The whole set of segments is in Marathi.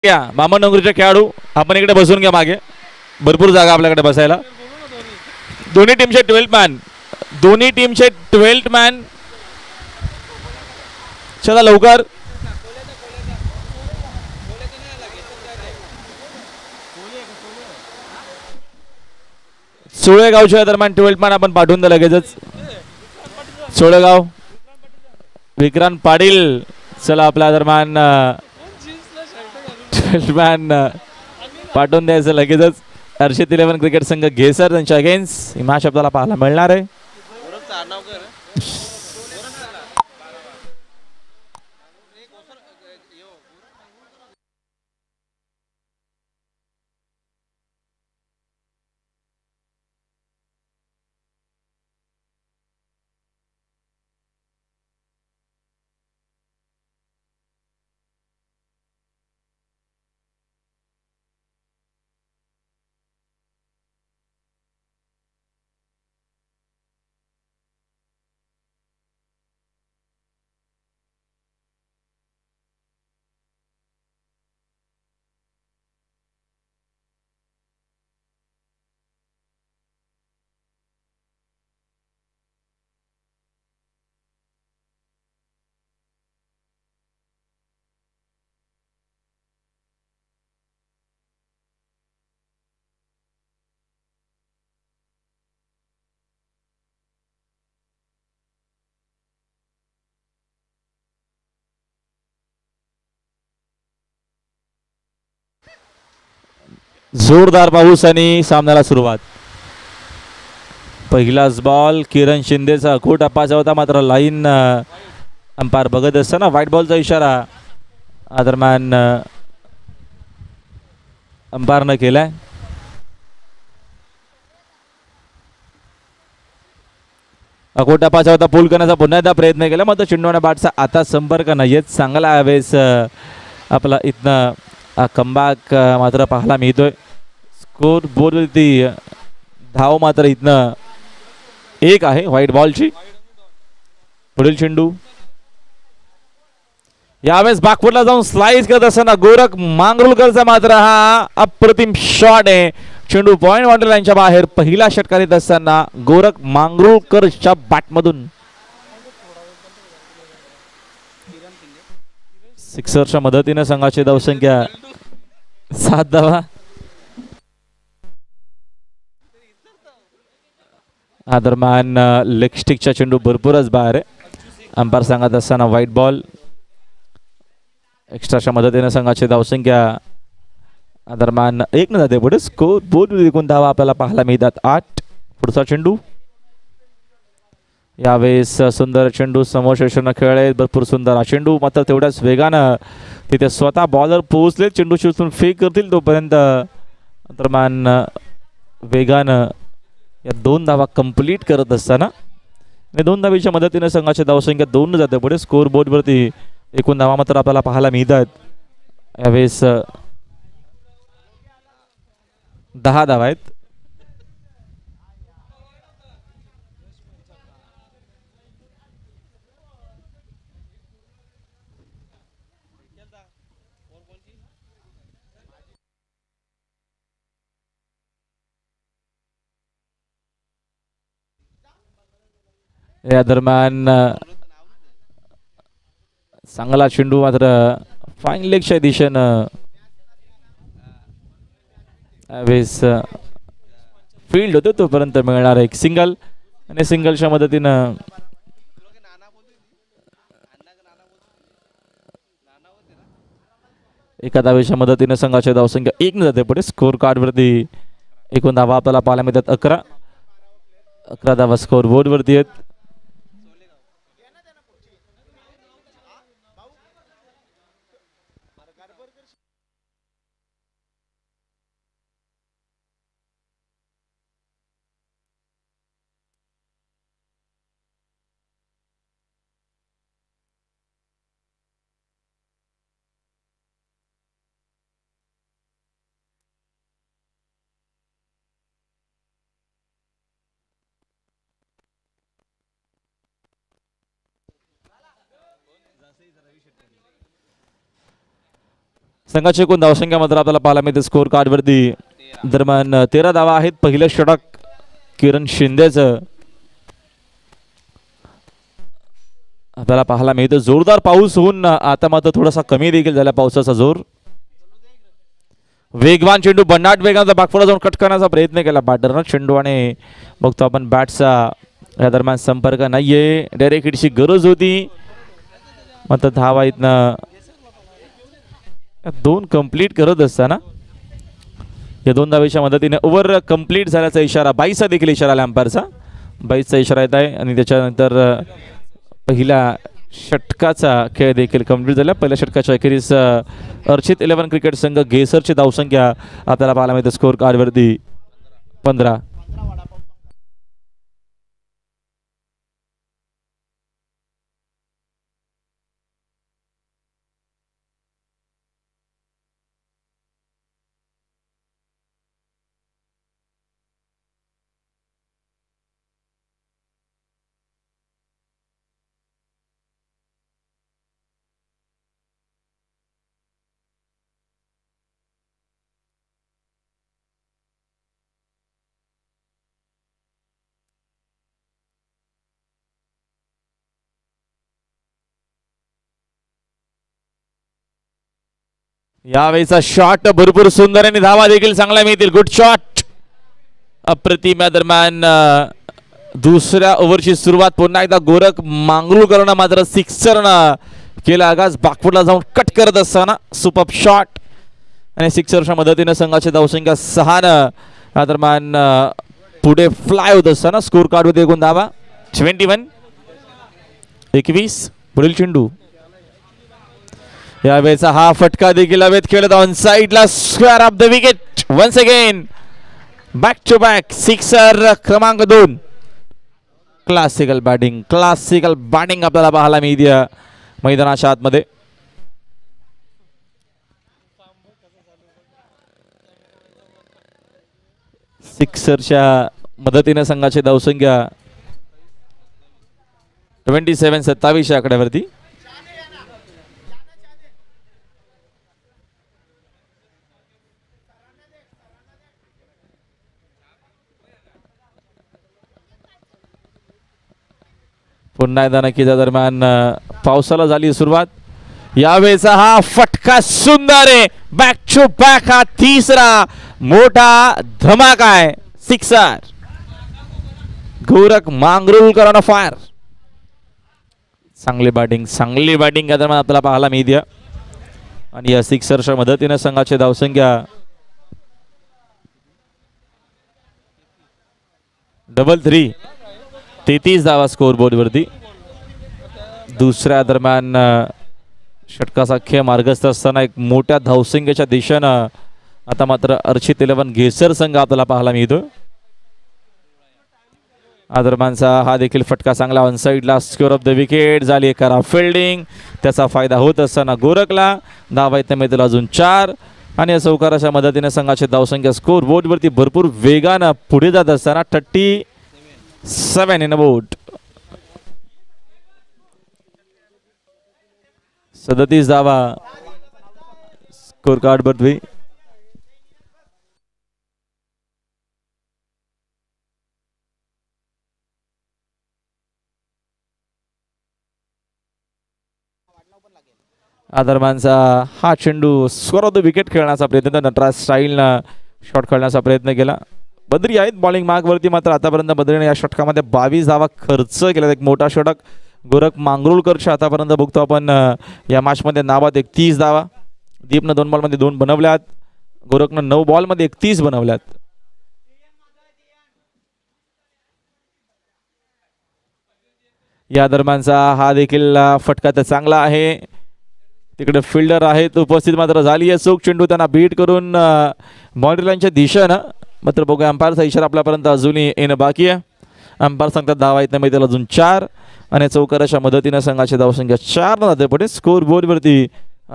घ्या बामणडोंगरीचे खेळाडू आपण इकडे बसून घ्या मागे भरपूर जागा आपल्याकडे बसायला दोन्ही टीमचे 12 मॅन दोन्ही टीमचे 12 मॅन चला लवकर सोळेगावच्या दरम्यान 12 मॅन आपण पाठवून द्या लगेचच सोळेगाव विक्रांत पाटील चला आपल्या दरम्यान 12 मॅन पाठवून द्यायचं लगेचच हर्षित 11 क्रिकेट संघ घेसर त्यांच्या अगेन्स्ट ही मॅच आपल्याला पाहायला मिळणार आहे जोरदार पाऊस आणि सामन्याला सुरुवात पहिलाच बॉल किरण शिंदेचा खूप टप्पाचा होता मात्र लाईन अंपायर बघत असताना व्हाईट बॉलचा इशारा दरम्यान अंपायरनं केलाय अकोट टप्पाचा होता पूल करण्याचा पुन्हा एकदा प्रयत्न केला मात्र चेंडूने बॅटचा आता संपर्क नाही येत चांगला यावेळेस आपला इथनं कमबॅक मात्र पाहायला मिळतोय स्कोर बोर्डवरती धाव मात्र इथनं एक आहे व्हाईट बॉलची पुढील चेंडू यावेळेस बॅकफुटला जाऊन स्लाइस करत असताना गोरख मांगरुळकरचा मात्र हा अप्रतिम शॉट आहे चेंडू पॉइंट बाउंड्री लाईनच्या बाहेर पहिला षटकार येत असताना गोरख मांगरुळकरच्या बॅटमधून सिक्सरच्या मदतीने संघाची धावसंख्या 7 धावा दरम्यान लेग स्टिकचा चेंडू भरपूरच बाहेर आहे अंपायर सांगत असताना व्हाईट बॉल एक्स्ट्राच्या मदतीने संघाची धावसंख्या दरम्यान 1 न जाते पुढे स्कोर बोर्ड एकूण धावा आपल्याला पाहायला मिळतात 8 पुढचा चेंडू यावेळेस सुंदर चेंडू समोर खेळले भरपूर सुंदर हा चेंडू मात्र तेवढ्याच वेगानं तिथे स्वतः बॉलर पोहोचले चेंडू शिवून फेक करतील तोपर्यंत दरम्यान वेगानं या 2 धावा कंप्लीट करत असताना आणि 2 धावीच्या मदतीने संघाची धावसंख्या 2 न जाते पुढे स्कोर बोर्डवरती एकूण धावा मात्र आपल्याला पाहायला मिळतात यावेळेस 10 धावा आहेत या दरम्यान चांगला चेंडू मात्र फाईन लेगच्या दिशेनं यावेळेस फील्ड होतो तोपर्यंत मिळणार एक सिंगल आणि सिंगलच्या मदतीनं एका धावेच्या मदतीने संघाची धावसंख्या 1 न जाते पुढे स्कोर कार्ड वरती एकूण धावा आपल्याला पाहायला मिळतात 11 धावा स्कोर बोर्ड वरती आहेत संघाची एकूण धावसंख्या मात्र आपल्याला पाहायला मिळते स्कोर कार्डवरती. दरम्यान 13 धावा आहेत. पहिलं षटक किरण शिंदेचं आपल्याला पाहायला मिळतं. जोरदार पाऊस होऊन आता मात्र थोडासा कमी देखील झाला पावसाचा जोर. वेगवान चेंडू भन्नाट वेगाचा बागफोडा जाऊन कट करण्याचा प्रयत्न केला बॅटरनं. चेंडू आणि बघतो आपण बॅटचा या दरम्यान संपर्क नाहीये. डायरेक्ट हिटची गरज होती मात्र धावा इथनं 2 कंप्लीट करत असताना या 2 धावेच्या मदतीने ओव्हर कंप्लीट झाल्याचा इशारा 22चा देखील इशारा आला अंपायरचा. 22चा इशारा येत आहे आणि त्याच्यानंतर पहिल्या षटकाचा खेळ देखील कंप्लीट झाला. पहिल्या षटकाच्या अखेरीस अर्चित 11 क्रिकेट संघ गेसरची धावसंख्या आपल्याला पाहायला मिळते स्कोर कार्डवरती 15. यावेळीचा शॉट भरपूर सुंदर आणि धावा देखील चांगला मिळतील. गुड शॉट अप्रतिम. दरम्यान दुसऱ्या ओव्हरची सुरुवात पुन्हा एकदा गोरख मांगरूळकरनं मात्र सिक्सरनं केला आगाज. बागफुटला जाऊन कट करत असताना सुपर शॉट आणि सिक्सरच्या मदतीने संघाची धावसंख्या 6 या दरम्यान पुढे फ्लाय होत असताना स्कोर कार्ड होते एकूण धावा 21. पुढील चेंडू यावेळेचा हा फटका देखील हवेत खेळत ऑन साइडला square of the wicket. Once again back to back sixer क्रमांक 2. क्लासिकल बॅटिंग आपल्याला पाहायला मिळते मैदानाच्या आतमध्ये. सिक्सरच्या मदतीने संघाची धावसंख्या 27 आकड्यावरती. पुन्हा एकदा नक्कीच्या दरम्यान पावसाला झाली सुरुवात. यावेळेचा हा फटका सुंदर आहे. बॅक टू बॅक हा 3रा मोठा धमाका आहे. सिक्सर गोरख मांगरूळकरनं फायर. चांगली बॅटिंग या दरम्यान आपल्याला पाहायला मिळते आणि या सिक्सरच्या मदतीने संघाची धावसंख्या 33 धावा स्कोर बोर्ड वरती. दुसऱ्या दरम्यान षटकाचा खेळ मार्गस्थ असताना एक मोठ्या धावसंख्येच्या दिशेनं आता मात्र अर्चित 11 गेसर संघ आपल्याला पाहायला मिळतो. दरम्यानचा हा देखील फटका चांगला ऑन साइडला स्क्वेअर ऑफ द विकेट झाली. करा फिल्डिंग त्याचा फायदा होत असताना गोरखला धावा येते मिळतील अजून 4 आणि या चौकाराच्या मदतीने संघाची धावसंख्या स्कोर बोर्ड वरती भरपूर वेगानं पुढे जात असताना 37 इन बोट. 37 धावा स्कोर कार्ड वरती. दरम्यानचा हा चेंडू स्क्वेअर ऑफ द विकेट खेळण्याचा प्रयत्न नटराज स्टाईलनं शॉट खेळण्याचा प्रयत्न केला. बद्री आहेत बॉलिंग मार्कवरती मात्र आतापर्यंत बद्रीने या षटकामध्ये 22 धावा खर्च केला. एक मोठा षटक गोरख मांगरूळकरच्या आतापर्यंत बघतो आपण या मॅचमध्ये नावात 31 धावा. दीपनं 2 बॉलमध्ये 2 बनवल्यात. गोरखनं 9 बॉलमध्ये 31 बनवल्यात. या दरम्यानचा हा देखील फटका तर चांगला आहे. तिकडे फिल्डर आहेत उपस्थित मात्र झाली आहे चूक. चेंडू त्यांना बीट करून बाउंड्री लाईनच्या दिशेनं मात्र बघूया अंपायरचा इशारा आपल्यापर्यंत अजूनही येणं बाकी आहे. अंपायर सांगतात धावा येत नाही अजून 4 आणि चौकाराच्या मदतीने संघाची धावसंख्या 4 न जाते पुढे स्कोर बोर्डवरती.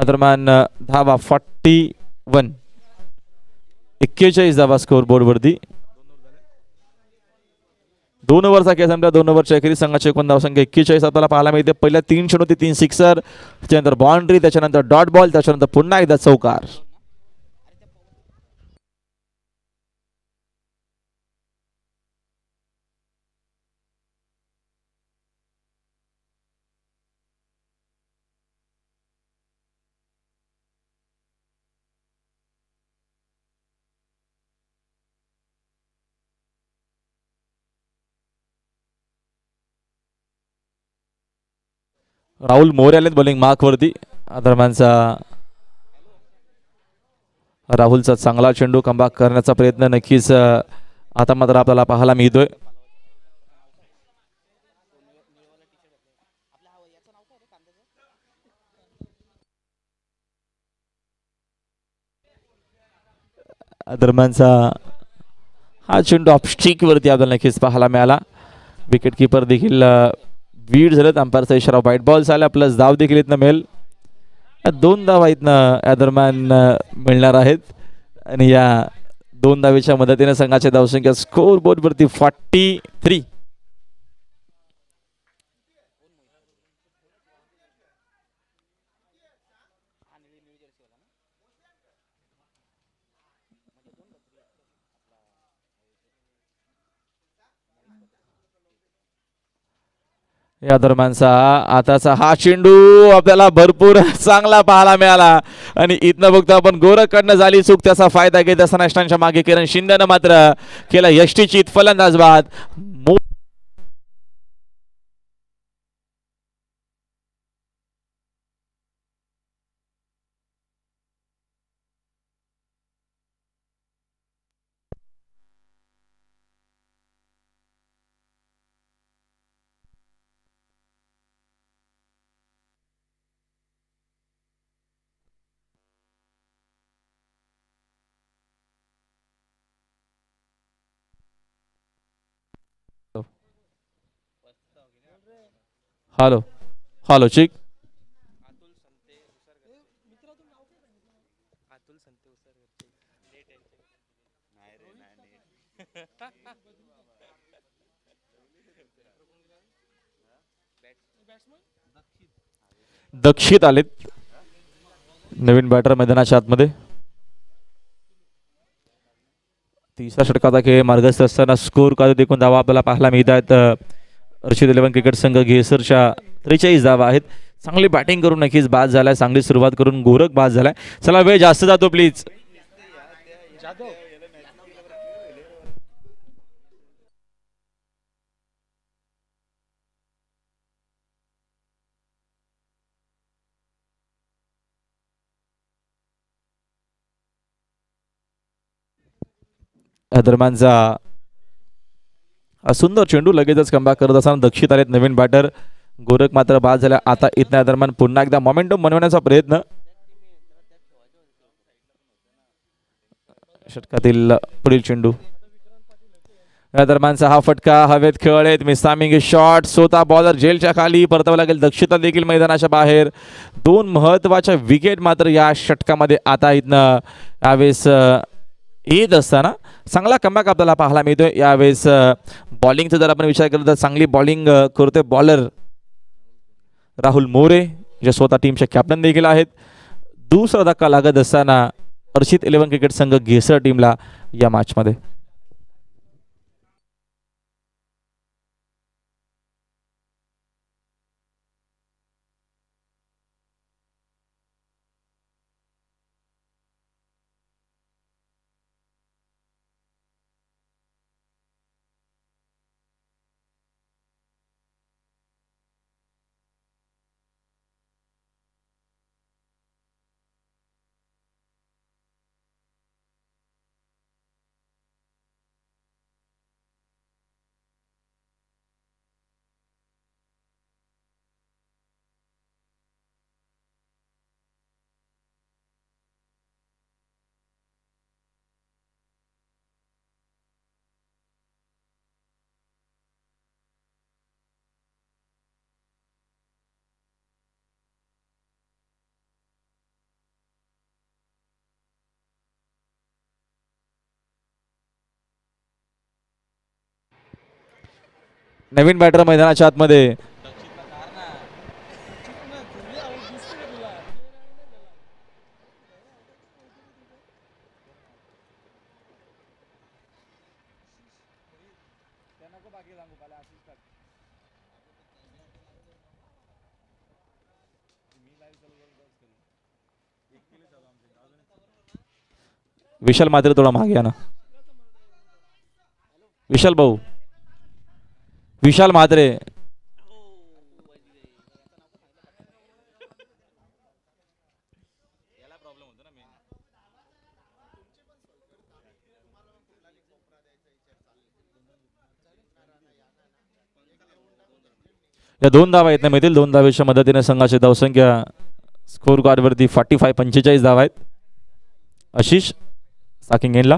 दरम्यान धावा 41 41 धावा स्कोर बोर्डवरती. 2 ओव्हरचा खेळ संपला. 2 ओव्हरच्या अखेरीस संघाची एकूण धावसंख्या 41 आपल्याला पाहायला मिळते. पहिल्या 3 चेंडू 3 सिक्सर, त्याच्यानंतर बाउंड्री, त्याच्यानंतर डॉट बॉल, त्याच्यानंतर पुन्हा एकदा चौकार. राहुल मोरे आलेत बॉलिंग मार्कवरती. दरम्यानचा राहुलचा चांगला चेंडू कमबॅक करण्याचा प्रयत्न नक्कीच आता मात्र आपल्याला पाहायला मिळतोय. दरम्यानचा हा चेंडू ऑफस्टिक वरती आपल्याला नक्कीच पाहायला मिळाला. विकेट किपर देखील वीड झालेत. अंपायरचा इशारा व्हाईट बॉल झाला. प्लस धाव देखील इथनं मिळेल. 2 धावा इथनं या दरम्यान मिळणार आहेत आणि या 2 धावेच्या मदतीने संघाची धावसंख्या स्कोर बोर्ड वरती 43. या दरम्यानचा आताचा हा चेंडू आपल्याला भरपूर चांगला पाहायला मिळाला आणि इथनं बघतो आपण गोरखकडनं झाली चूक, त्याचा फायदा घेत असताना यष्टांच्या मागे किरण शिंदेनं मात्र केला यष्टीचित फलंदाज बाद. हॅलो हॅलो चिक दक्षित आलेत नवीन बॅटर मैदानाच्या आतमध्ये. तिसऱ्या षटकाचा खेळ मार्गस्थ असताना स्कोर कार्ड देखून धावा आपल्याला पाहायला मिळत आहेत. अर्चित 11 क्रिकेट संघ घेसरच्या 43 धावा आहेत. चांगली बॅटिंग करून नक्कीच बाद झालाय. चांगली सुरुवात करून गोरख बाद झालाय. चला वेळ जास्त जातो प्लीज. दरम्यानचा सुंदर चेंडू लगेचच कमबॅक करत असताना दक्षित आलेत नवीन बॅटर. गोरख मात्र बाद झाला. आता इथल्या दरम्यान पुन्हा एकदा मोमेंटम बनवण्याचा प्रयत्न. षटकातील पुढील चेंडू या दरम्यानचा हा फटका हवेत खेळलेत. मिसामिंग शॉट, स्वतः बॉलर जेलच्या खाली परतावा लागेल. दक्षिता देखील मैदानाच्या बाहेर. 2 महत्वाच्या विकेट मात्र या षटकामध्ये आता इथनं यावेळेस येत असताना चांगला कमबॅक आपल्याला पाहायला मिळतोय. यावेळेस बॉलिंगचा जर आपण विचार केला तर चांगली बॉलिंग करतोय बॉलर राहुल मोरे, जे स्वतः टीमचे कॅप्टन देखील आहेत. दुसरा धक्का लागत असताना अर्चित 11 क्रिकेट संघ घेसर टीमला या मॅचमध्ये. नवीन बॅटर मैदानाच्या आतमध्ये. विशाल मात्र थोडा मागे या ना. विशाल भाऊ, विशाल म्हात्रे. या 2 धावा आहेत ना मिळतील. 2 धावेच्या मदतीने संघाची धावसंख्या स्कोर कार्डवरती 45 धावा आहेत. आशिष साकिंग गेनला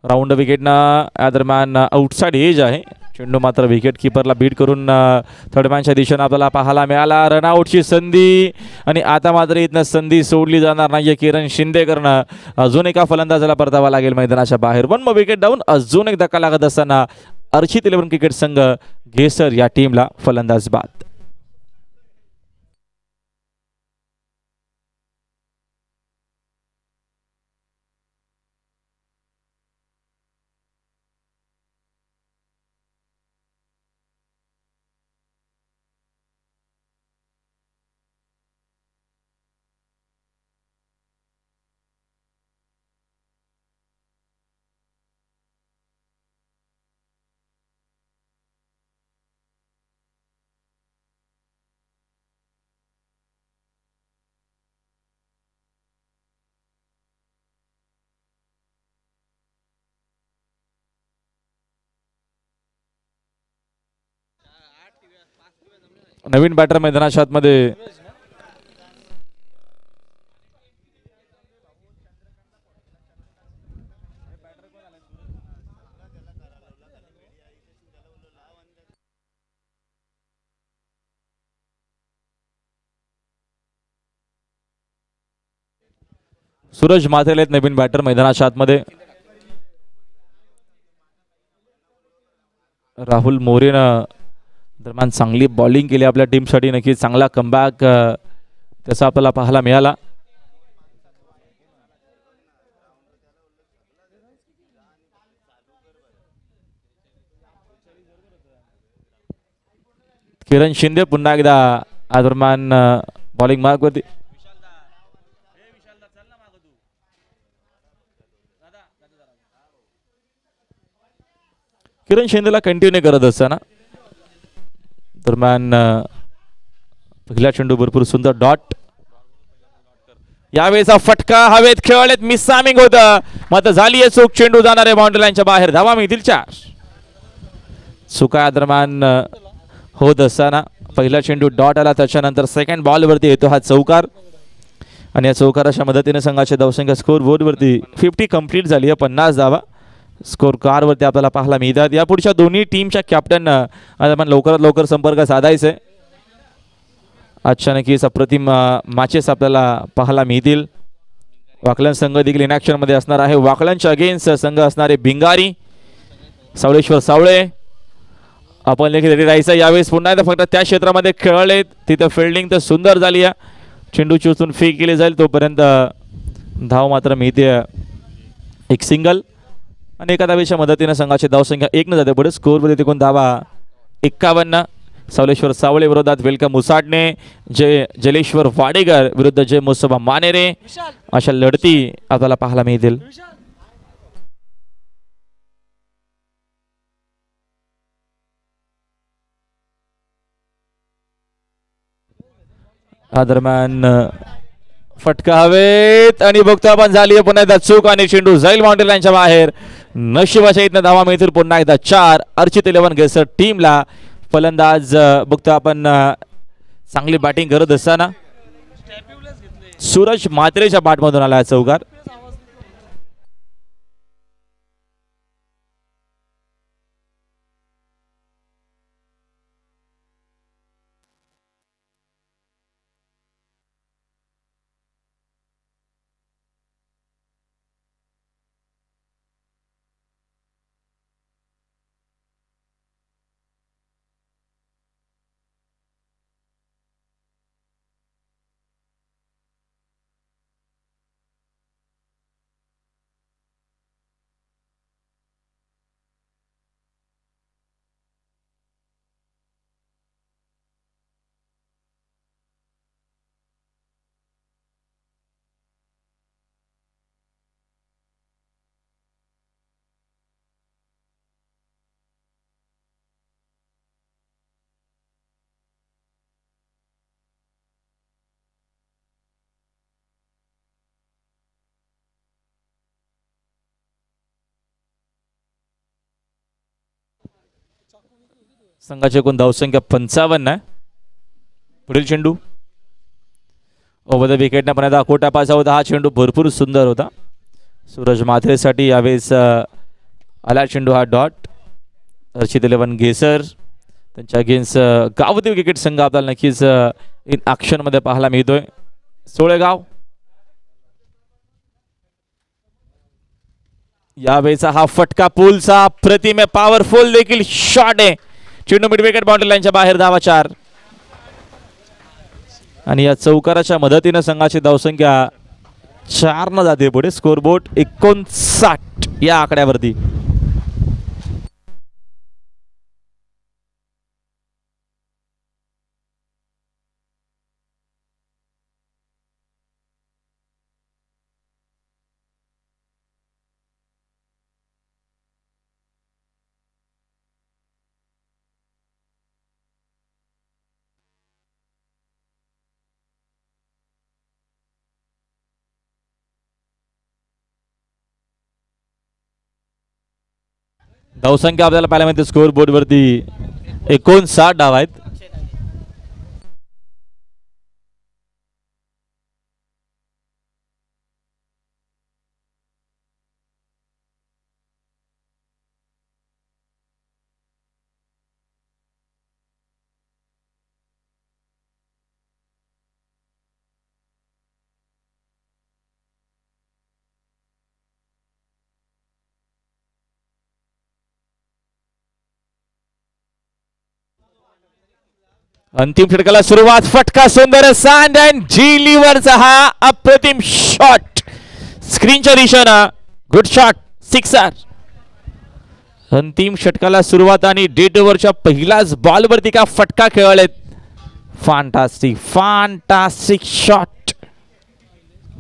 राऊंड विकेटना या दरम्यान आउटसाइड एज आहे. चेंडू मात्र विकेट किपरला बीट करून थर्डमॅनच्या दिशेने आपल्याला पाहायला मिळाला. रनआउटची संधी आणि आता मात्र इथनं संधी सोडली जाणार नाही. किरण शिंदेकरनं अजून एका फलंदाजाला परतावा लागेल मैदानाच्या बाहेर. 1 विकेट डाऊन. अजून एक धक्का लागत असताना अर्चित 11 क्रिकेट संघ घेसर या टीमला फलंदाज बाद. नवीन बॅटर मैदानाच्या आतमध्ये. सूरज माथेले नवीन बॅटर मैदानाच्या आतमध्ये. राहुल मोरेनं दरम्यान चांगली बॉलिंग केली आपल्या टीमसाठी. नक्की चांगला कमबॅक त्याचा आपल्याला पाहायला मिळाला. किरण शिंदे पुन्हा एकदा या दरम्यान बॉलिंग मार्कवरती. किरण शिंदेला कंटिन्यू करत असताना दरम्यान पहिला चेंडू भरपूर सुंदर डॉट. यावेळेचा फटका हवेत खेळलेत. मिसामिंग होतं मात्र झाली आहे चूक. चेंडू जाणार आहे बाउंड्री लाईनच्या बाहेर. धावा मिळतील 4. चुका दरम्यान होत असताना पहिला चेंडू डॉट आला. त्याच्यानंतर सेकंड बॉलवरती येतो हा चौकार आणि या चौकाराच्या मदतीने संघाच्या धावसंख्या स्कोर बोर्डवरती 50 कंप्लीट झाली आहे. 50 धावा स्कोर कारवरती आपल्याला पाहायला मिळतात. या पुढच्या दोन्ही टीमच्या कॅप्टननं आपण लवकरात लवकर संपर्क साधायचा आहे. आजच्या नक्कीच अप्रतिम मॅचेस आपल्याला पाहायला मिळतील. वाकलन संघ देखील इन ॲक्शनमध्ये असणार आहे. वाकलनच्या अगेन्स्ट संघ असणारे भिंगारी, सावळेश्वर सावळे. आपण देखील रेडी राहायचं. यावेळेस पुन्हा एकदा फक्त त्या क्षेत्रामध्ये खेळले. तिथं फिल्डिंग तर सुंदर झाली आहे. चेंडू चुचून फेक केले जाईल तोपर्यंत धाव मात्र मिळते एक सिंगल आणि एका धावेच्या मदतीने संघाची धावसंख्या 1 न जाते पुढे. स्कोरमध्ये तिकून धावा 51. सावलेश्वर सावळे विरोधात वेलकम मुसाडणे. जलेश्वर वाडेकर विरुद्ध जय मुसबा मानेरे अशा लढती आपल्याला पाहायला मिळतील. या दरम्यान फटका हवेत आणि बघतो आपण झाली आहे पुन्हा एकदा चूक आणि चेंडू जाईल बाउंड्री लाईनच्या बाहेर. नशिबाच्या इथनं धावा मिळतील पुन्हा एकदा 4. अर्चित 11 घेसर टीमला फलंदाज बघतो आपण चांगली बॅटिंग करत असताना सूरज म्हात्रेच्या बॅटमधून आला चौकार. संघाची एकूण धावसंख्या 55 आहे. पुढील चेंडू ओव्हर द विकेटने पण अकोटा पास होता. हा चेंडू भरपूर सुंदर होता. सूरज माथरेसाठी यावेळेस आला चेंडू हा डॉट. अर्चित 11 घेसर त्यांच्या अगेन्स्ट गावदेव क्रिकेट संघ आपल्याला नक्कीच इन ॲक्शन मध्ये पाहायला मिळतोय. सोळेगाव यावेळेचा हा फटका पूलचा प्रतिमे पॉवरफुल देखील शॉट आहे. चेंडू मिड विकेट बाउंड्री लाईनच्या बाहेर. धावा 4 आणि या चौकाराच्या मदतीने संघाची धावसंख्या 4 न जाते पुढे. स्कोरबोर्ड 59 या आकड्यावरती. धावसंख्या आपल्याला पाहायला मिळते स्कोर बोर्ड वरती 59 धावा आहेत. अंतिम षटकाला सुरुवात. फटका सुंदर सँड अँड जी लिव्हरचा हा अप्रतिम शॉट स्क्रीनच्या दिशेनं. Good shot sixer. अंतिम षटकाला सुरुवात आणि डेट ओव्हरच्या पहिल्याच बॉलवरती का फटका खेळलेत. Fantastic shot.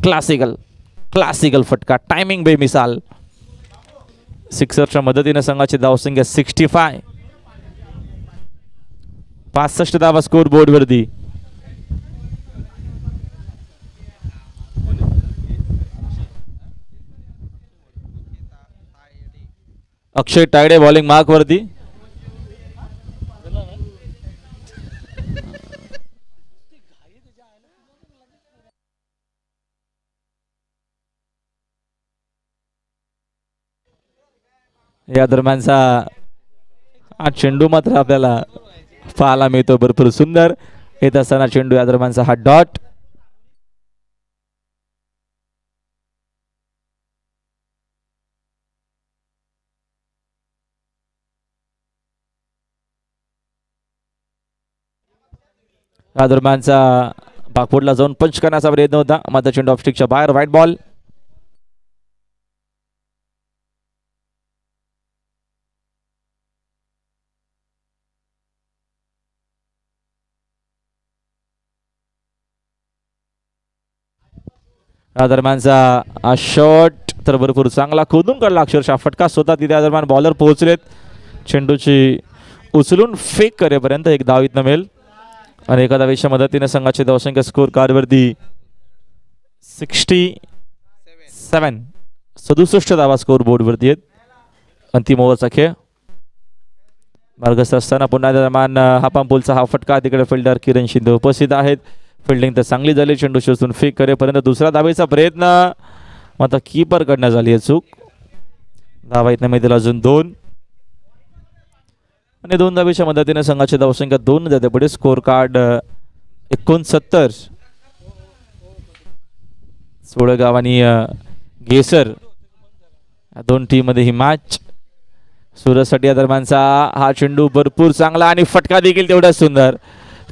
क्लासिकल फटका. टायमिंग बेमिसाल. सिक्सरच्या मदतीने संघाची धावसंख्या 65. 65 धावा स्कोर बोर्ड वरती. अक्षय तायडे बॉलिंग मार्क वरती. या दरम्यानचा हा चेंडू मात्र आपल्याला पाहायला मिळतो भरपूर सुंदर. येत असताना चेंडू या दरम्यानचा हा डॉट. या दरम्यानचा बाकफुटला जाऊन पंच करण्याचा प्रयत्न होता मात्र चेंडू ऑफस्टिकच्या बाहेर. White ball. या दरम्यानचा शॉट तर भरपूर चांगला खोदून काढला अक्षरशः. फटका स्वतः तिथे या दरम्यान बॉलर पोहोचलेत. चेंडूची उचलून फेक करेपर्यंत एक धाव इथनं मिळेल आणि एका धावेच्या मदतीने संघाची धावसंख्या स्कोर कार्डवरती 67 धावा स्कोर बोर्डवरती आहेत. अंतिम ओव्हरचा खेळ. मार्गस्थ असताना पुन्हा दरम्यान हापांपूलचा हा फटका. तिकडे फिल्डर किरण शिंदे उपस्थित आहेत. फिल्डिंग तर चांगली झाली. चेंडू शोधून फेक करेपर्यंत दुसरा धावेचा प्रयत्न मात्र कीपर कडनं झाली आहे चूक. धावा इथनं मिळतील अजून 2 आणि 2 धावेच्या मदतीने संघाची धावसंख्या 2 जाते पुढे. Score card 69. सोळेगाव आणि घेसर या 2 टीम मध्ये ही मॅच. सूरजसाठी या दरम्यानचा हा चेंडू भरपूर चांगला आणि फटका देखील तेवढा सुंदर.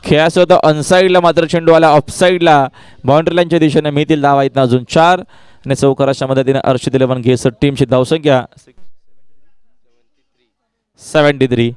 खेळाचं होतं अनसाईडला मात्र चेंडू आला ऑफसाईडला. बाउंड्री लाईनच्या दिशेने मिळतील धावा इथनं अजून 4 आणि चौकाराच्या मदतीने अर्चित 11 घेसर टीमची धावसंख्या 73.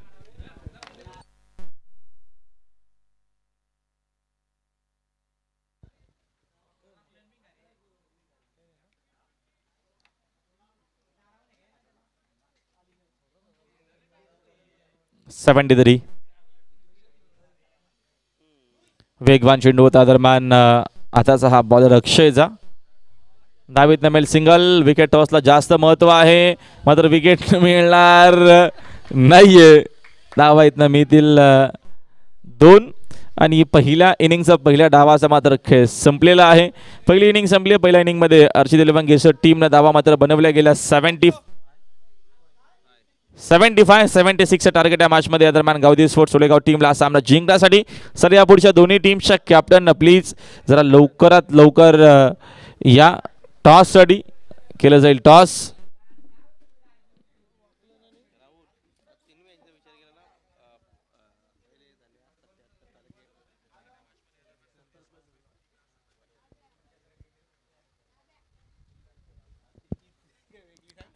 वेगवान चेंडू होता दरम्यान आताचा हा बॉलर अक्षयचा. धावीत मिळेल सिंगल. विकेट टॉसला जास्त महत्व आहे मात्र विकेट मिळणार नाहीये. धावा इथनं मिळतील 2 आणि पहिल्या इनिंगचा पहिल्या डावाचा मात्र खेळ संपलेला आहे. पहिली इनिंग संपली. पहिल्या इनिंगमध्ये अर्चित एलिफंट टीमनं धावा मात्र बनवल्या गेल्या 75-76 टार्गेट या मॅचमध्ये. या दरम्यान गावदेवी स्पोर्ट्स सोलेगाव टीमला सामना जिंकण्यासाठी सर या पुढच्या दोन्ही टीमच्या कॅप्टन प्लीज जरा लवकरात लवकर या टॉससाठी केलं जाईल. टॉस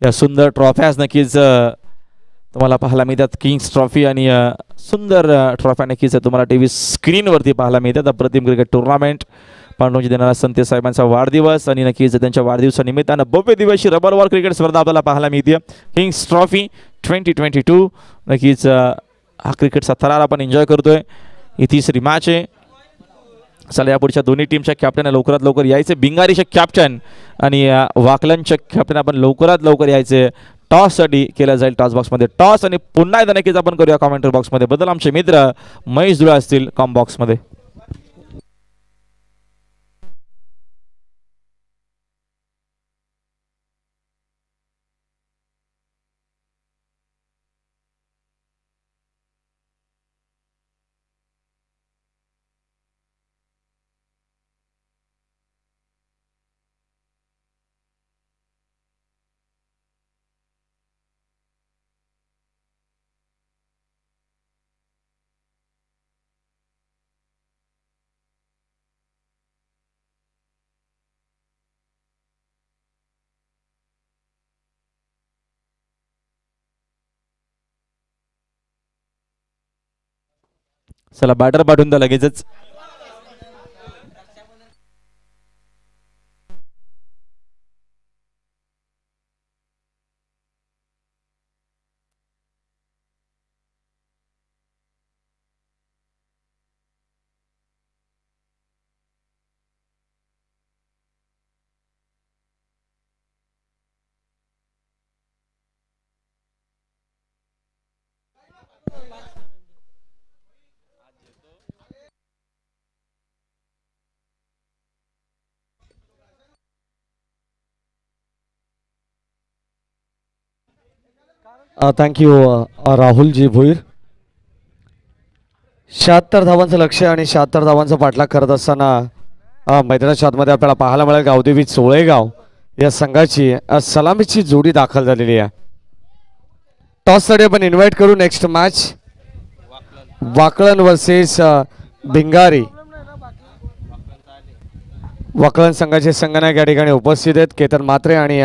या सुंदर ट्रॉफ्याज नक्कीच तुम्हाला पाहायला मिळतात. किंग्स ट्रॉफी आणि सुंदर ट्रॉफ्या नक्कीच तुम्हाला टीव्ही स्क्रीनवरती पाहायला मिळतात. अप्रतिम क्रिकेट टुर्नामेंट पांडुरंग देणारा संत साहेबांचा वाढदिवस आणि नक्कीच त्यांच्या वाढदिवसानिमित्तानं भव्य दिवशी रबर वॉल क्रिकेट स्पर्धा आपल्याला पाहायला मिळते. किंग्स ट्रॉफी 2022 नक्कीच हा क्रिकेटचा थरार आपण एन्जॉय करतोय. ही तिसरी मॅच आहे. चला या पुढच्या दोन्ही टीमच्या कॅप्टन लवकरात लवकर यायचे. बिंगारीचे कॅप्टन आणि वाकलनचे कॅप्टन आपण लवकरात लवकर यायचे. टॉससाठी केलं जाईल. टॉस बॉक्समध्ये टॉस आणि पुन्हा एकदा नक्कीच आपण करूया कॉमेंट्री बॉक्समध्ये बदल. आमचे मित्र महेश धुळे असतील कॉम बॉक्समध्ये. चला बॅटर पाठवून द्या लगेचच. थँक्यू राहुलजी भोईर. 76 धावांचं लक्ष्य आणि 76 धावांचा पाठलाग करत असताना मैदानाच्या आतमध्ये आपल्याला पाहायला मिळेल गावदेवी सोळेगाव या संघाची सलामीची जोडी दाखल झालेली आहे. टॉससाठी आपण इन्व्हाइट करू नेक्स्ट मॅच वाकलन वर्सेस भिंगारी. वाकलन संघाचे संघनायक या ठिकाणी उपस्थित आहेत केतन म्हात्रे आणि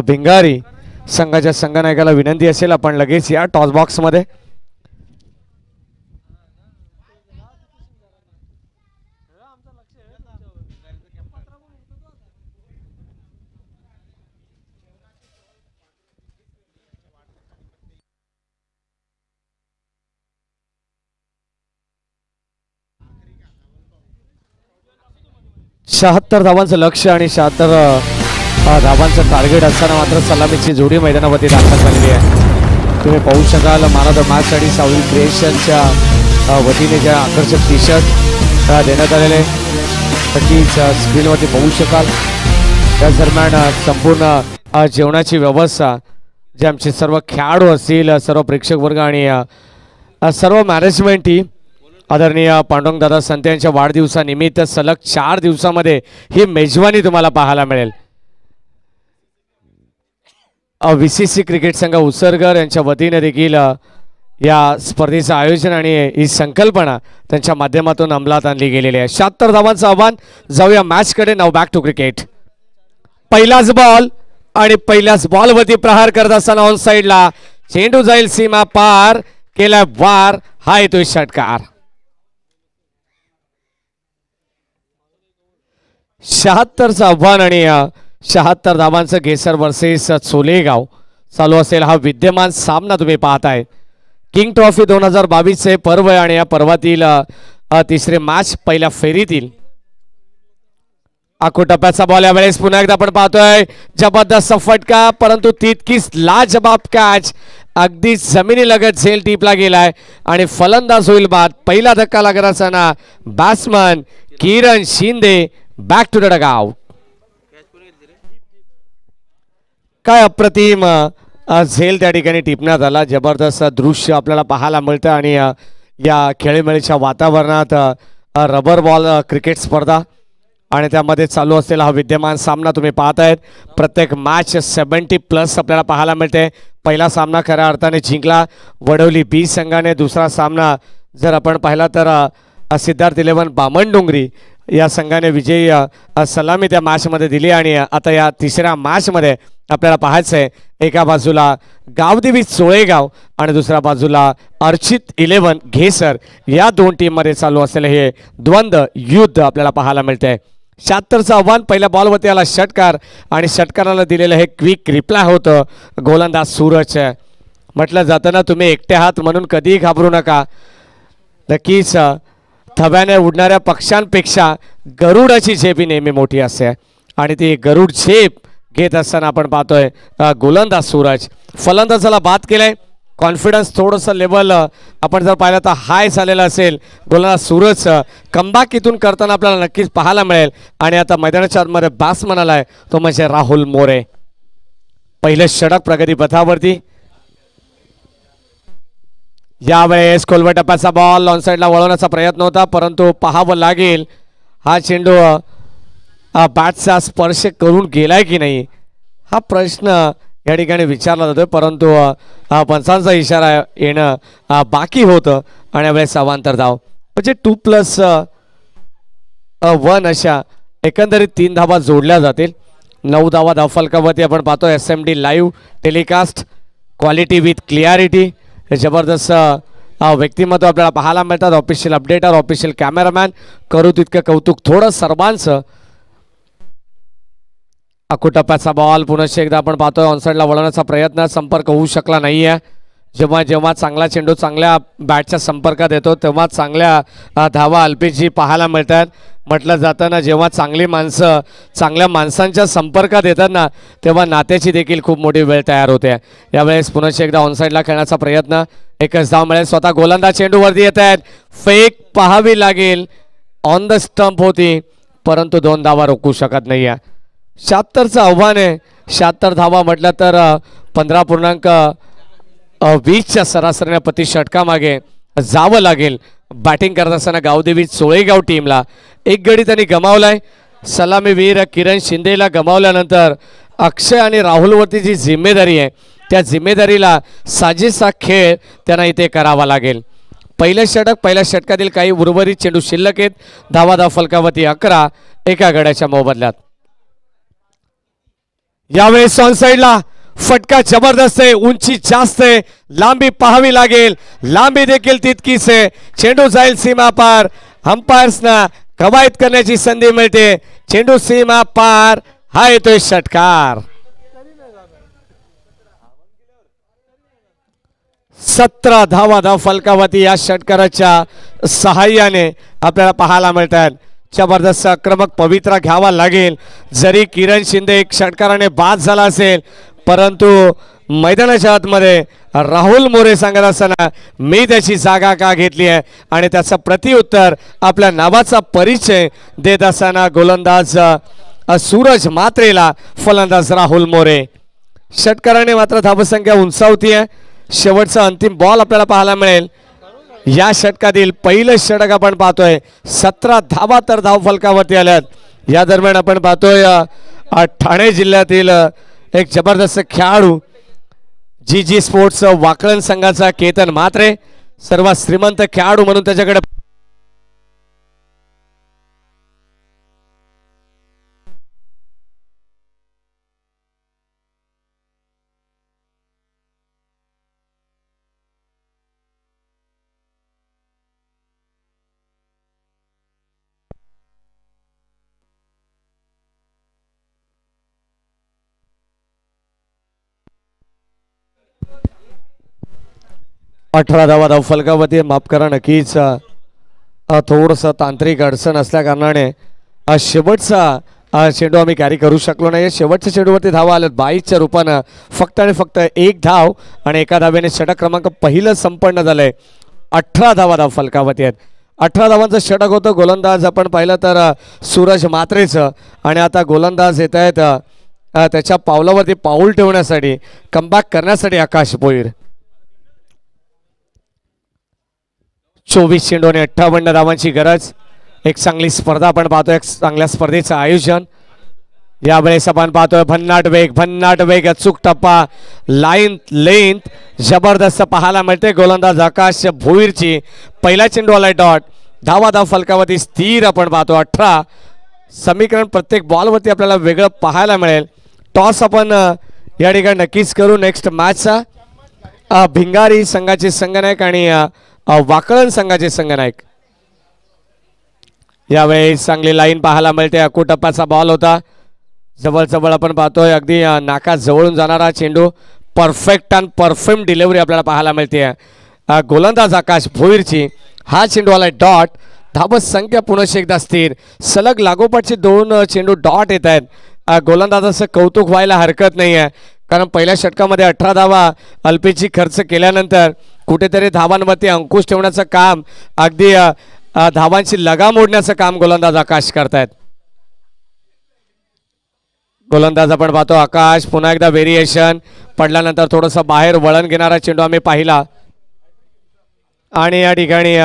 भिंगारी संघाच्या संघनायकाला विनंती असेल आपण लगेच या टॉस बॉक्समध्ये. शहात्तर धावांचं लक्ष्य आणि 76 धावांचं टार्गेट असताना मात्र सलामीची जोडी मैदानावरती दाखल झालेली आहे. तुम्ही पाहू शकाल मॅन ऑफ द मॅच साठी सावली क्रिएशनच्या वतीने ज्या आकर्षक टी शर्ट देण्यात आलेले नक्कीच स्क्रीनवरती पाहू शकाल. त्याच दरम्यान संपूर्ण जेवणाची व्यवस्था जे आमचे सर्व खेळाडू असतील सर्व प्रेक्षक वर्ग आणि सर्व मॅनेजमेंट टीम आदरणीय पांडुरंग दादा संत यांच्या वाढदिवसानिमित्त सलग 4 दिवसामध्ये ही मेजवानी तुम्हाला पाहायला मिळेल. VCC क्रिकेट संघ उसरगर यांच्या वतीने देखील या स्पर्धेचं आयोजन आणि ही संकल्पना त्यांच्या माध्यमातून अंमलात आणली गेलेली आहे. 76 धावांचं आव्हान. जाऊया मॅचकडे. नाव बॅक टू क्रिकेट. पहिलाच बॉल आणि पहिल्याच बॉलवरती प्रहार करत असताना ऑन साइडला चेंडू जाईल सीमा पार केला वार. हा येतोय षटकार. 76चं आव्हान आणि 76 धावांचं गेसर वर्सेस सोलेगाव चालू असेल हा विद्यमान सामना तुम्ही पाहताय. किंग ट्रॉफी 2022 चे पर्व आहे आणि या पर्वातील तिसरे मॅच पहिल्या फेरीतील आखो टप्प्याचा बॉल यावेळेस पुन्हा एकदा आपण पाहतोय. जबरदस्त फटका परंतु तितकीच लाजबाब कॅच अगदी जमिनीलगत झेल टीपला गेलाय आणि फलंदाज होईल बाद. पहिला धक्का लागत असताना batsman Kiran Shinde back to the dugout. काय अप्रतिम झेल त्या ठिकाणी टिपण्यात आला. जबरदस्त दृश्य आपल्याला पाहायला मिळतं आणि या खेळीमेळीच्या वातावरणात रबर बॉल क्रिकेट स्पर्धा आणि त्यामध्ये चालू असलेला हा विद्यमान सामना तुम्ही पाहतायत. प्रत्येक मॅच 70+ आपल्याला पाहायला मिळते. पहिला सामना खऱ्या अर्थाने जिंकला वडवली बी संघाने. दुसरा सामना जर आपण पाहिला तर सिद्धार्थ 11 बामणडोंगरी या संघाने विजयी सलामी त्या मॅचमध्ये दिली. आणि आता या तिसऱ्या मॅचमध्ये आपल्याला पाहायचं आहे एका बाजूला गावदेवी चोळेगाव आणि दुसऱ्या बाजूला अर्चित 11 घेसर या दोन टीममध्ये चालू असलेले हे द्वंद्व युद्ध आपल्याला पाहायला मिळते. 76चं आव्हान. पहिल्या बॉलवरती आला षटकार आणि षटकाराला दिलेलं हे क्विक रिप्लाय होतं गोलंदाज सूरज. म्हटलं जातं ना तुम्ही एकटे आहात म्हणून कधीही घाबरू नका. नक्कीच थव्याने उडणाऱ्या पक्ष्यांपेक्षा गरुडाची झेप ही नेहमी मोठी असते आणि ती गरुड झेप घेत असताना आपण पाहतोय गोलंदाज सूरज. फलंदाजाला बाद केलंय. कॉन्फिडन्स थोडंसं लेवल आपण जर पाहिलं तर हाय झालेलं असेल. गोलंदाज सूरज कमबॅक इथून करताना आपल्याला नक्कीच पाहायला मिळेल. आणि आता मैदानाच्या आतमध्ये बॅट्समन आलाय तो म्हणजे राहुल मोरे. पहिलं षटक प्रगती पथावरती. यावेळेस खोलवर टप्प्याचा बॉल लॉन साईडला वळवण्याचा प्रयत्न होता परंतु पाहावं लागेल हा चेंडू बॅटचा स्पर्श करून गेलाय की नाही हा प्रश्न या ठिकाणी विचारला जातोय. परंतु पंचांचा इशारा येणं बाकी होतं आणि यावेळेस अवांतर धाव म्हणजे 2+1 अशा एकंदरीत 3 धावा जोडल्या जातील. 9 धावा धावफलकावरती आपण पाहतोय. SMD live telecast quality with clarity. हे जबरदस्त व्यक्तिमत्व आपल्याला पाहायला मिळतात. ऑफिशियल अपडेटर ऑफिशियल कॅमेरामॅन करू तितकं कौतुक थोडं सर्वांचं. टप्प्याचा बॉल पुन्हा एकदा आपण पाहतोय ऑनसाईडला वळवण्याचा प्रयत्न संपर्क होऊ शकला नाहीये. जेव्हा जेव्हा चांगला चेंडू चांगल्या बॅटच्या संपर्कात येतो तेव्हा चांगल्या धावा अल्पेजी पाहायला मिळतात. म्हटलं जातं ना जेव्हा चांगली माणसं चांगल्या माणसांच्या संपर्कात येतात ना तेव्हा नात्याची देखील खूप मोठी वेळ तयार होते. यावेळेस पुन्हा एकदा ऑनसाईडला खेळण्याचा प्रयत्न. एकच धाव मिळेल. स्वतः गोलंदाज चेंडूवरती येत आहेत. फेक पाहावी लागेल. ऑन द स्टंप होती परंतु 2 धावा रोखू शकत नाही आहे. 76चं आव्हान आहे. 76 धावा म्हटलं तर 15.20च्या सरासरीने प्रति षटकामागे जावं लागेल. बॅटिंग करत असताना गावदेवी चोळेगाव टीमला एक गडी त्यांनी गमावलाय. सलामीवीर किरण शिंदेला गमावल्यानंतर अक्षय आणि राहुलवरती जी जिम्मेदारी आहे त्या जिम्मेदारीला साजेसा खेळ त्यांना इथे करावा लागेल. पहिलं षटक पहिल्या षटकातील काही उर्वरित चेंडू शिल्लक आहेत. धावा फलकावरती 11 एका गड्याच्या मोबदल्यात. यावेळेस ऑन साईडला फटका जबरदस्त आहे. उंची जास्त आहे. लांबी पाहावी लागेल. लांबी देखील तितकीच आहे. चेंडू जाईल सीमा पार. अंपायर्सना कवायत करण्याची संधी मिळते. चेंडू सीमा पार. हा येतोय षटकार. 17 धावा फलकावरती या षटकाराच्या सहाय्याने आपल्याला पाहायला मिळतात. जबरदस्त आक्रमक पवित्रा घ्यावा लागेल. जरी किरण शिंदे एक षटकाराने बाद झाला असेल परंतु मैदानाच्या आतमध्ये राहुल मोरे सांगत असताना मी त्याची जागा का घेतली आहे आणि त्याचं प्रतिउत्तर आपल्या नावाचा परिचय देत असताना गोलंदाज सूरज मात्रेला फलंदाज राहुल मोरे. षटकाराने मात्र धावसंख्या उंचावती आहे. शेवटचा अंतिम बॉल आपल्याला पाहायला मिळेल. या षटकातील पहिलं षटक आपण पाहतोय. 17 धावा तर धाव फलकावरती आल्यात. या दरम्यान आपण पाहतोय ठाणे जिल्ह्यातील एक जबरदस्त खेळाडू GG स्पोर्ट्स वाकळण संघाचा केतन म्हात्रे सर्वात श्रीमंत खेळाडू म्हणून त्याच्याकडे धावा धाव फलकावरती. माफ करा नक्कीच थोडंसं तांत्रिक अडचण असल्या कारणाने शेवटचा चेंडू आम्ही कॅरी करू शकलो नाही. शेवटच्या चेंडूवरती धावा आल्यात 22च्या रूपानं. फक्त आणि फक्त एक धाव आणि एका धावेने षटक क्रमांक पहिलं संपन्न झालंय. 18 धावा धाव फलकावरती आहेत. 18 धावांचं षटक होतं. गोलंदाज आपण पाहिलं तर सूरज म्हात्रेचं आणि आता गोलंदाज येत आहेत त्याच्या पावलावरती पाऊल ठेवण्यासाठी, कमबॅक करण्यासाठी आकाश भोईर. 24 चेंडू आणि 58 धावांची गरज. एक चांगली स्पर्धा आपण पाहतोय, एक चांगल्या स्पर्धेचं आयोजन यावेळेस आपण पाहतोय. भन्नाट वेग अचूक टप्पा, लाईन लेंथ जबरदस्त पाहायला मिळते. गोलंदाज आकाश भोईरची पहिला चेंडू आलाय डॉट. धावा धाव फलकावरती स्थिर आपण पाहतो. 18 समीकरण प्रत्येक बॉलवरती आपल्याला वेगळं पाहायला मिळेल. टॉस आपण या ठिकाणी नक्कीच करू. नेक्स्ट मॅचचा भिंगारी संघाचे संघनायक आणि वाकळण संघाचे संघनायक. यावेळेस चांगली लाईन पाहायला मिळते. अकुटप्पाचा बॉल होता. जवळ आपण पाहतोय अगदी नाका जवळून जाणारा चेंडू. परफेक्ट आणि परफेक्ट डिलिव्हरी आपल्याला पाहायला मिळते गोलंदाज आकाश भोईरची. हा चेंडू आलाय डॉट. धावत संख्या पुन्हा एकदा स्थिर. सलग लागोपाठचे 2 चेंडू डॉट येत आहेत. गोलंदाजाचं कौतुक व्हायला हरकत नाही आहे, कारण पहिल्या षटकामध्ये 18 धावा अल्पेची खर्च केल्यानंतर कुठेतरी धावांवरती अंकुश ठेवण्याचं काम, अगदी धावांची लगाम ओढण्याचं काम गोलंदाज आकाश करतायत. गोलंदाज आपण पाहतो आकाश. पुन्हा एकदा व्हेरिएशन पडल्यानंतर थोडंसं बाहेर वळण घेणारा चेंडू आम्ही पाहिला आणि या ठिकाणी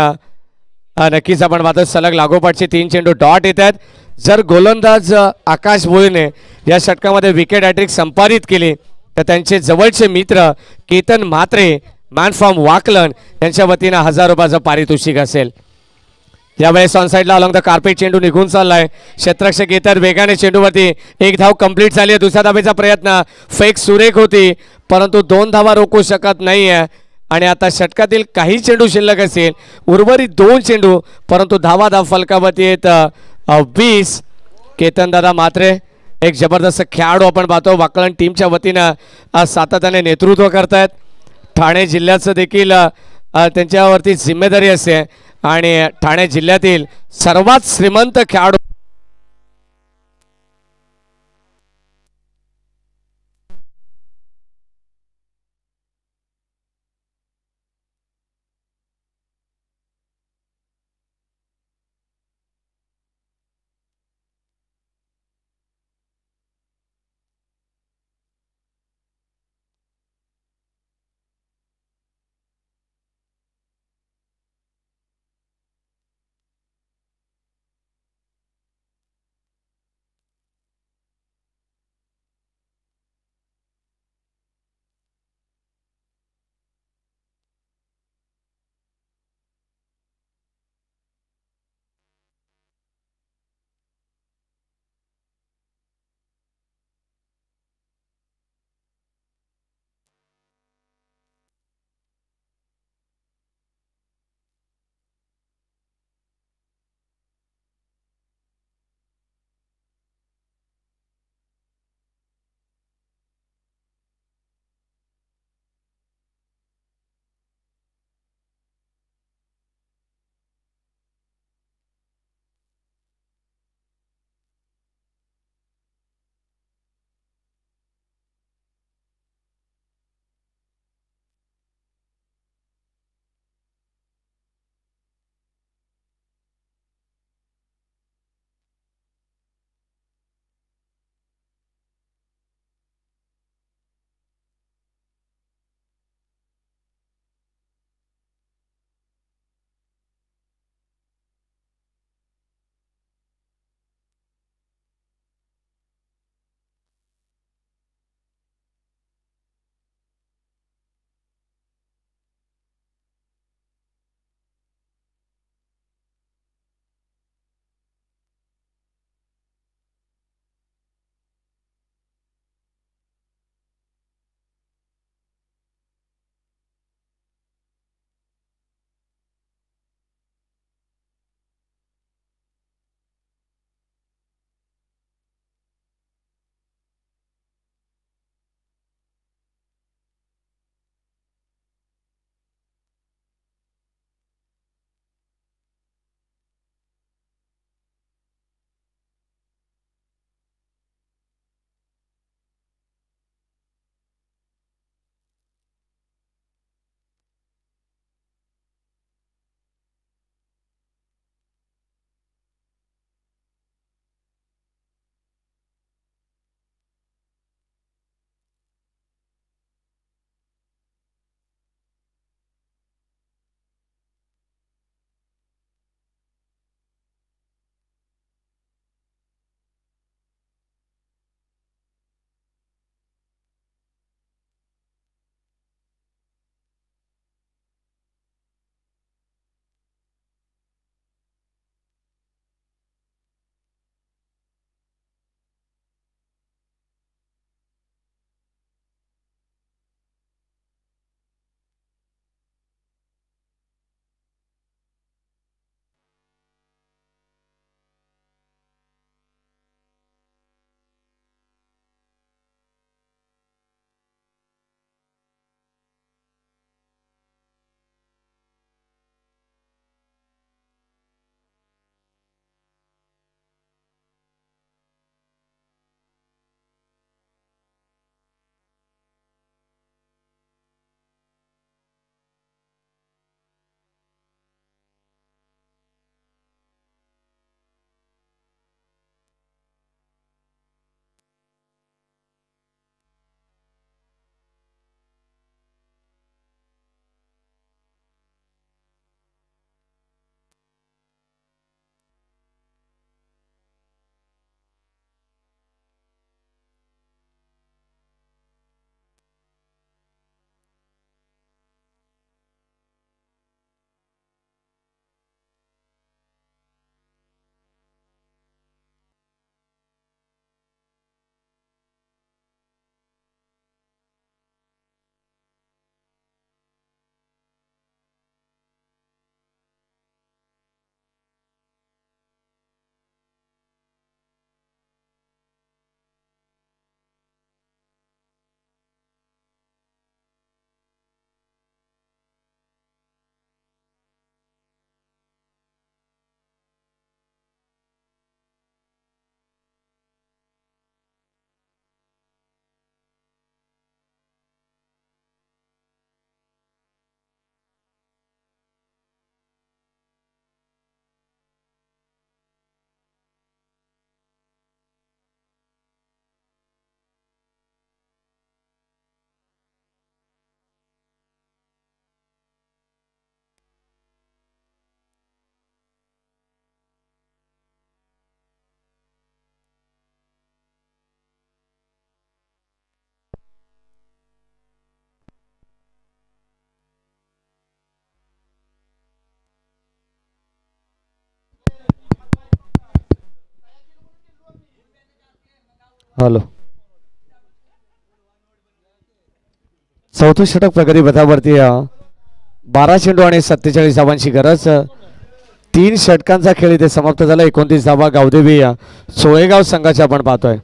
नक्कीच आपण पाहतो सलग लागोपाठचे 3 चेंडू डॉट येत आहेत. जर गोलंदाज आकाश भोईरने या षटकामध्ये विकेट हॅट्रिक संपादित केली तर त्यांचे जवळचे मित्र केतन म्हात्रे, मॅन फ्रॉम वाकलन यांच्या वतीनं 1000 रुपयाचं पारितोषिक असेल. यावेळेस ऑन साईडला अलॉंग द कार्पेट चेंडू निघून चाललाय. क्षेत्ररक्षक येतात वेगाने चेंडूवरती. एक धाव कंप्लीट झाली आहे. दुसऱ्या धावेचा प्रयत्न, फेक सुरेख होती परंतु 2 धावा रोखू शकत नाहीये आणि आता षटकातील काही चेंडू शिल्लक असेल. उर्वरित 2 चेंडू परंतु धावा धाव फलकावरती येत 20. केतन दादा म्हात्रे एक जबरदस्त खेळाडू आपण पाहतो. वाकलन टीमच्या वतीनं सातत्याने नेतृत्व करतायत. ठाणे जिल्ह्याचं देखील त्यांच्यावरती जिम्मेदारी असते आणि ठाणे जिल्ह्यातील सर्वात श्रीमंत खेळाडू हॅलो. चौथं षटक प्रगती पथावरती 12 चेंडू आणि 47 धावांची गरज. 3 षटकांचा खेळ इथे समाप्त झाला. 29 धावा गावदेवी सोळेगाव संघाच्या आपण पाहतोय.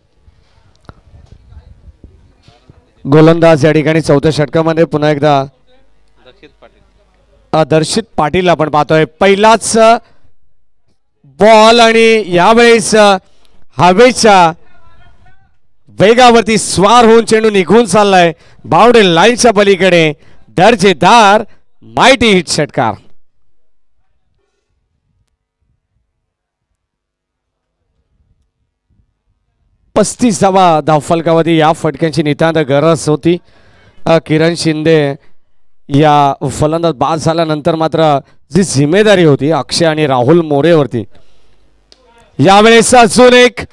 गोलंदाज या ठिकाणी चौथ्या षटकामध्ये पुन्हा एकदा दर्शित पाटील आपण पाहतोय. पहिलाच बॉल आणि यावेळेस हवेच्या वेगावरती स्वार होऊन चेंडू निघून चाललाय बाउंड्री लाईनच्या पलीकडे. दर्जेदार माइटी हिट षटकार. पस्तीस धावफलकावरती या फटक्यांची नितांत गरज होती. किरण शिंदे या फलंदाज बाद झाल्यानंतर मात्र जी जिम्मेदारी होती अक्षय आणि राहुल मोरेवरती. यावेळेस अजून एक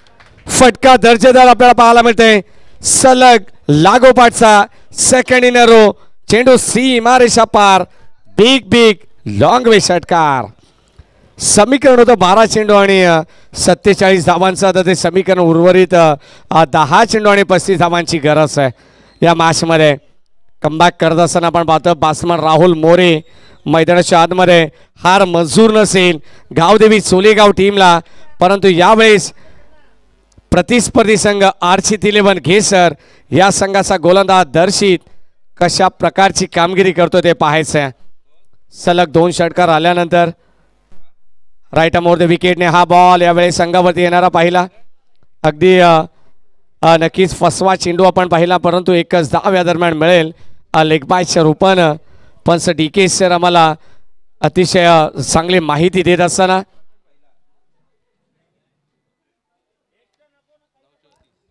फटका दर्जेदार आपल्याला पाहायला मिळते. सलग लागोपाठचा सेकंड इन अ रो. चेंडू सीमारेषा पार. बिग लॉंग वे षटकार. समीकरण होतं 12 चेंडू आणि 47 धावांचं. तर ते समीकरण उर्वरित 10 चेंडू आणि 35 धावांची गरज आहे या मॅच मध्ये. कमबॅक करत असताना आपण पाहतो बॅट्समन राहुल मोरे मैदानाच्या आतमध्ये. हार मंजूर नसेल गावदेवी सोलेगाव टीमला, परंतु यावेळेस प्रतिस्पर्धी संघ आर्चित 11 घेसर या संघाचा गोलंदाज दर्शित कशा प्रकारची कामगिरी करतो ते पाहायचं. सलग 2 षटकार आल्यानंतर राईट मोर द विकेटने हा बॉल यावेळेस संघावरती येणारा पाहिला. अगदी नक्कीच फसवा चेंडू आपण पाहिला, परंतु एकच धाव या दरम्यान मिळेल लेग बायच्या रूपानं. पंच DK सर आम्हाला अतिशय चांगली माहिती देत असताना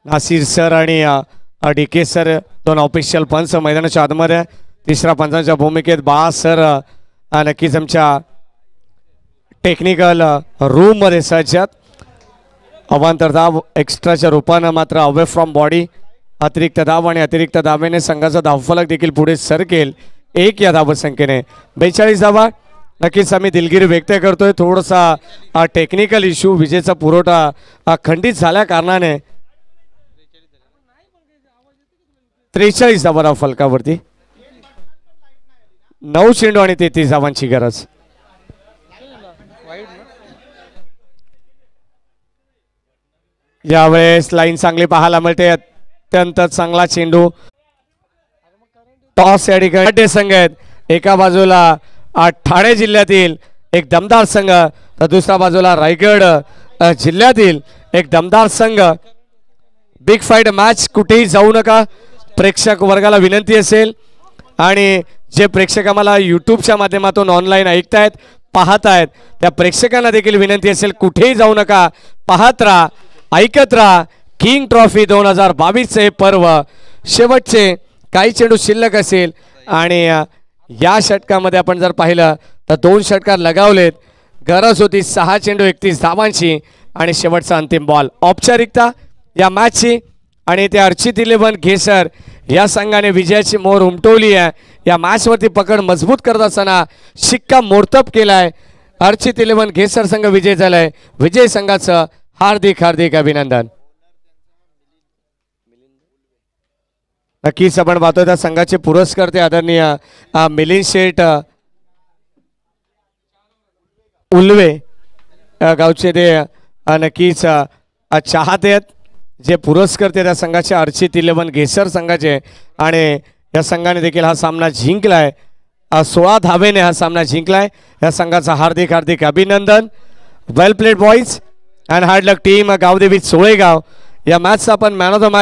नासिर सर आणि DK सर दोन ऑफिशियल पंच मैदानाच्या आतमध्ये. तिसऱ्या पंचांच्या भूमिकेत बाळा सर नक्कीच आमच्या टेक्निकल रूम मध्ये सज्जात. अवांतर धाव एक्स्ट्राच्या रूपानं मात्र अवे फ्रॉम बॉडी. अतिरिक्त धाव आणि अतिरिक्त धावेने संघाचा धावफलक देखील पुढे सरकेल 1 या धावसंख्येने. 42 धावा. नक्कीच आम्ही दिलगिरी व्यक्त करतोय. थोडासा टेक्निकल इश्यू विजेचा पुरवठा खंडित झाल्या कारणाने 43 धावा धावफलकावरती. 9 चेंडू आणि 33 धावांची गरज. यावेळेस लाईन चांगली पाहायला मिळते. अत्यंत चांगला चेंडू. टॉस या ठिकाणी संघ आहेत. एका बाजूला ठाणे जिल्ह्यातील एक दमदार संघ, तर दुसऱ्या बाजूला रायगड जिल्ह्यातील एक दमदार संघ. Big fight match. कुठेही जाऊ नका. प्रेक्षक वर्गाला विनंती असेल आणि जे प्रेक्षक आम्हाला यूट्यूबच्या माध्यमातून ऑनलाईन ऐकतायत पाहतायत त्या प्रेक्षकांना देखील विनंती असेल कुठेही जाऊ नका. पाहत राहा, ऐकत राहा. किंग ट्रॉफी 2022चे पर्व. शेवटचे काही चेंडू शिल्लक असेल आणि या षटकामध्ये आपण जर पाहिलं तर 2 षटकार लगावलेत. गरज होती 6 चेंडू 31 धावांची आणि शेवटचा अंतिम बॉल. औपचारिकता या मॅचची आणि ते आर्चित 11 घेसर या संघाने विजयाची मोहर उमटवली आहे. या मॅचवरती पकड मजबूत करत असताना शिक्का मोर्तब केलाय. आर्चित 11 घेसर संघ विजय झालाय. विजय संघाचं हार्दिक अभिनंदन. नक्कीच आपण पाहतोय त्या संघाचे पुरस्कर्ते आदरणीय मिलिंद शेठ उल्वे गावचे ते नक्कीच चाहते आहेत. जे पुरस्कर्ते त्या संघाचे आर्चित 11 घेसर संघाचे आणि या संघाने देखील हा सामना जिंकलाय. 16 धावेने हा सामना जिंकलाय. या संघाचा हार्दिक अभिनंदन. Well played boys and hard luck team Gavdevi Solegaon. या मॅचचा आपण मॅन ऑफ द मॅच